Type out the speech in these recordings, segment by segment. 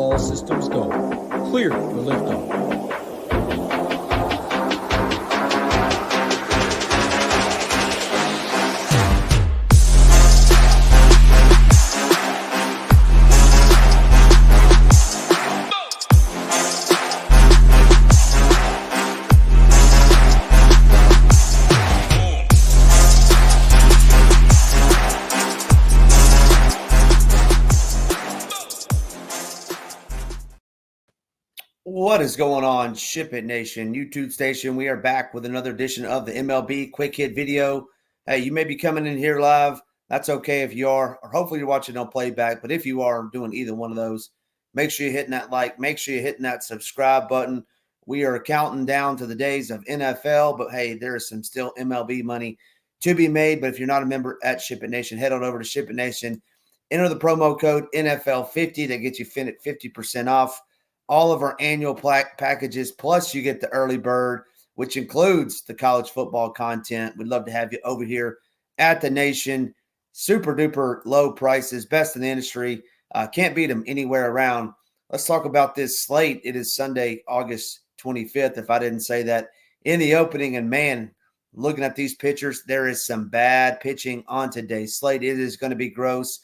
All systems go. Clear for liftoff. What is going on, SHIPIT Nation, YouTube station? We are back with another edition of the MLB Quick Hit video. Hey, you may be coming in here live. That's okay if you are, or hopefully you're watching on playback. But if you are doing either one of those, make sure you're hitting that like, make sure you're hitting that subscribe button. We are counting down to the days of NFL, but hey, there is some still MLB money to be made. But if you're not a member at SHIPIT Nation, head on over to SHIPIT Nation. Enter the promo code NFL50 that gets you 50% off all of our annual packages, plus you get the early bird, which includes the college football content. We'd love to have you over here at the Nation. Super duper low prices, best in the industry. Can't beat them anywhere around. Let's talk about this slate. It is Sunday, August 25th, if I didn't say that in the opening. And man, looking at these pitchers, there is some bad pitching on today's slate. It is going to be gross.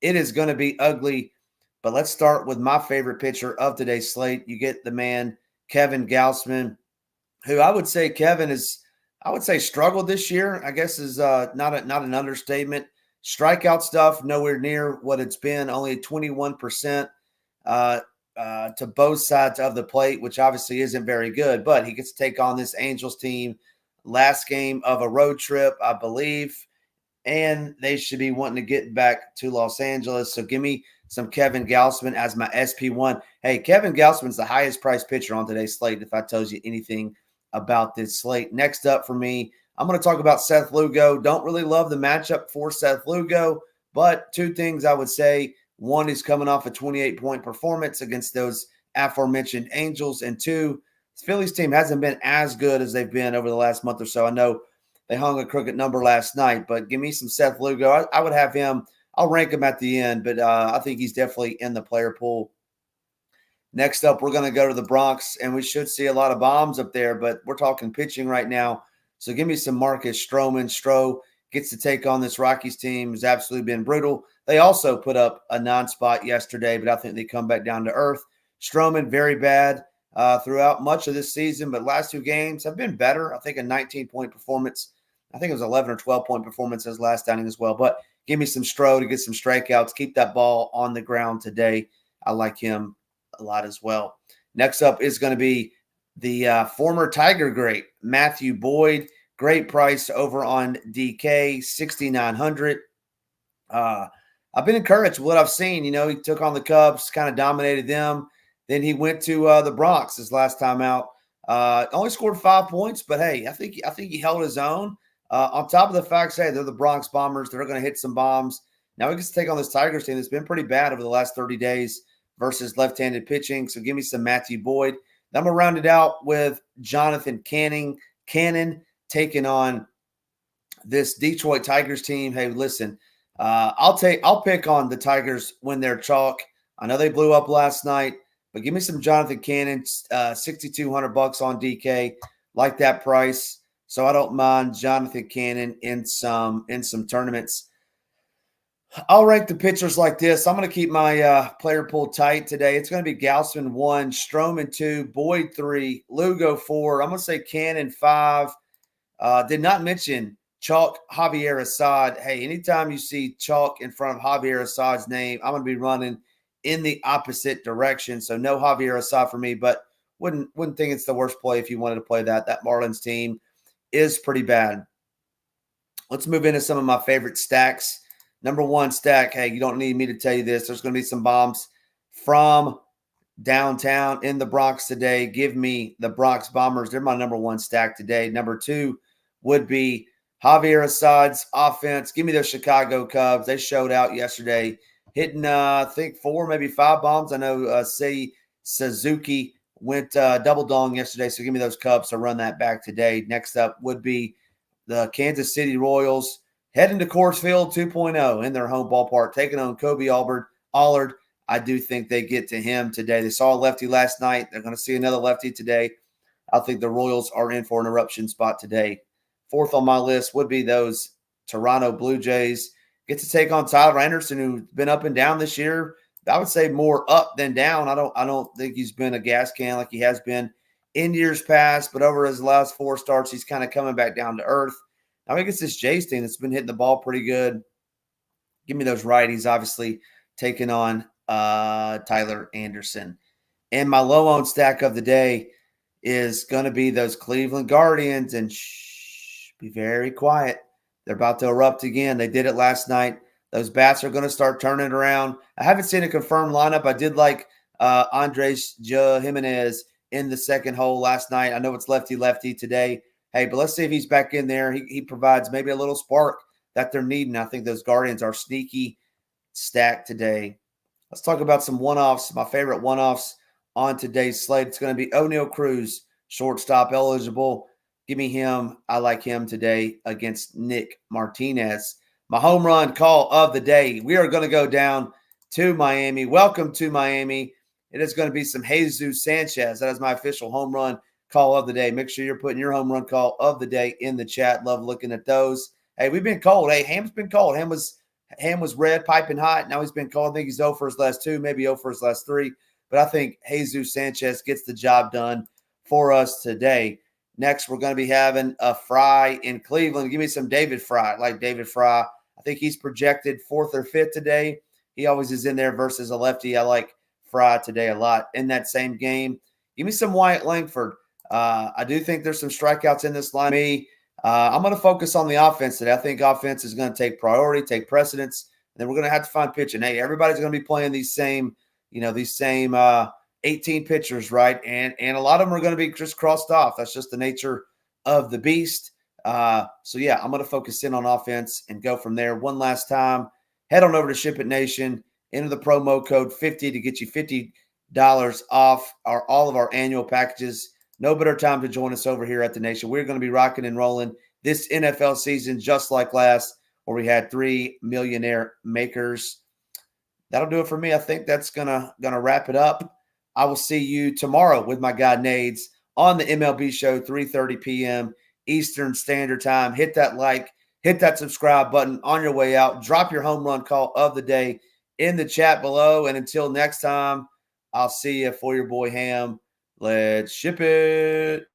It is going to be ugly. But let's start with my favorite pitcher of today's slate. You get the man, Kevin Gausman, who I would say Kevin is, struggled this year. I guess is not an understatement. Strikeout stuff, nowhere near what it's been, only 21% to both sides of the plate, which obviously isn't very good. But he gets to take on this Angels team last game of a road trip, I believe, and they should be wanting to get back to Los Angeles. So give me some Kevin Gausman as my SP1. Hey, Kevin Gausman's the highest priced pitcher on today's slate, if that tells you anything about this slate. Next up for me, I'm going to talk about Seth Lugo. Don't really love the matchup for Seth Lugo, but two things I would say. One, is coming off a 28-point performance against those aforementioned Angels. And two, the Phillies team hasn't been as good as they've been over the last month or so. I know they hung a crooked number last night, but give me some Seth Lugo. I would have him. I'll rank him at the end, but I think he's definitely in the player pool. Next up, we're going to go to the Bronx, and we should see a lot of bombs up there, but we're talking pitching right now. So give me some Marcus Stroman. Stro gets to take on this Rockies team. Has absolutely been brutal. They also put up a non-spot yesterday, but I think they come back down to earth. Stroman, very bad throughout much of this season, but last two games have been better. I think a 19-point performance. I think it was 11 or 12-point performance as last outing as well, but give me some Stro to get some strikeouts. Keep that ball on the ground today. I like him a lot as well. Next up is going to be the former Tiger great, Matthew Boyd. Great price over on DK, $6,900. I've been encouraged with what I've seen. You know, he took on the Cubs, kind of dominated them. Then he went to the Bronx his last time out. Only scored 5 points, but hey, I think he held his own. On top of the fact, hey, they're the Bronx Bombers. They're going to hit some bombs. Now he gets to take on this Tigers team that's been pretty bad over the last 30 days versus left-handed pitching. So give me some Matthew Boyd. Then I'm going to round it out with Jonathan Cannon taking on this Detroit Tigers team. Hey, listen, I'll pick on the Tigers when they're chalk. I know they blew up last night, but give me some Jonathan Cannon, $6,200 on DK. Like that price. So I don't mind Jonathan Cannon in some tournaments. I'll rank the pitchers like this. I'm going to keep my player pool tight today. It's going to be Gausman 1, Stroman 2, Boyd 3, Lugo 4. I'm going to say Cannon 5. Did not mention chalk Javier Assad. Hey, anytime you see chalk in front of Javier Assad's name, I'm going to be running in the opposite direction. So no Javier Assad for me, but wouldn't think it's the worst play if you wanted to play that. That Marlins team is pretty bad. Let's move into some of my favorite stacks. Number one stack, hey, you don't need me to tell you this. There's going to be some bombs from downtown in the Bronx today. Give me the Bronx Bombers. They're my number one stack today. Number two would be Javier Assad's offense. Give me the Chicago Cubs. They showed out yesterday, hitting, I think, 4, maybe 5 bombs. I know Suzuki went double dong yesterday, so give me those Cubs to run that back today. Next up would be the Kansas City Royals heading to Coors Field 2.0 in their home ballpark, taking on Kobe Allard. I do think they get to him today. They saw a lefty last night. They're going to see another lefty today. I think the Royals are in for an eruption spot today. Fourth on my list would be those Toronto Blue Jays. Get to take on Tyler Anderson, who's been up and down this year. I would say more up than down. I don't think he's been a gas can like he has been in years past, but over his last 4 starts, he's kind of coming back down to earth. I think it's this Jays team that's been hitting the ball pretty good. Give me those righties, obviously, taking on Tyler Anderson. And my low-owned stack of the day is going to be those Cleveland Guardians. And be very quiet. They're about to erupt again. They did it last night. Those bats are going to start turning around. I haven't seen a confirmed lineup. I did like Andres Jimenez in the second hole last night. I know it's lefty-lefty today. Hey, but let's see if he's back in there. He provides maybe a little spark that they're needing. I think those Guardians are sneaky stacked today. Let's talk about some one-offs. My favorite one-offs on today's slate. It's going to be O'Neal Cruz, shortstop eligible. Give me him. I like him today against Nick Martinez. My home run call of the day. We are going to go down to Miami. Welcome to Miami. It is going to be some Jesus Sanchez. That is my official home run call of the day. Make sure you're putting your home run call of the day in the chat. Love looking at those. Hey, we've been cold. Hey, Ham's been cold. Ham was red, piping hot. Now he's been cold. I think he's 0 for his last 2, maybe 0 for his last 3. But I think Jesus Sanchez gets the job done for us today. Next, we're going to be having a Fry in Cleveland. Give me some David Fry. I like David Fry. I think he's projected 4th or 5th today. He always is in there versus a lefty. I like Fry today a lot. In that same game, give me some Wyatt Langford. I do think there's some strikeouts in this line. I'm going to focus on the offense today. I think offense is going to take priority, take precedence, and then we're going to have to find pitching. Hey, everybody's going to be playing these same 18 pitchers, right? And a lot of them are going to be just crossed off. That's just the nature of the beast. So, yeah, I'm going to focus in on offense and go from there. One last time, head on over to SHIPIT Nation, enter the promo code 50 to get you $50 off all of our annual packages. No better time to join us over here at the Nation. We're going to be rocking and rolling this NFL season just like last, where we had 3 millionaire makers. That'll do it for me. I think that's gonna wrap it up. I will see you tomorrow with my guy Nades on the MLB show, 3:30 p.m. Eastern Standard Time. Hit that like, hit that subscribe button on your way out. Drop your home run call of the day in the chat below. And until next time, I'll see you for your boy Ham. Let's ship it.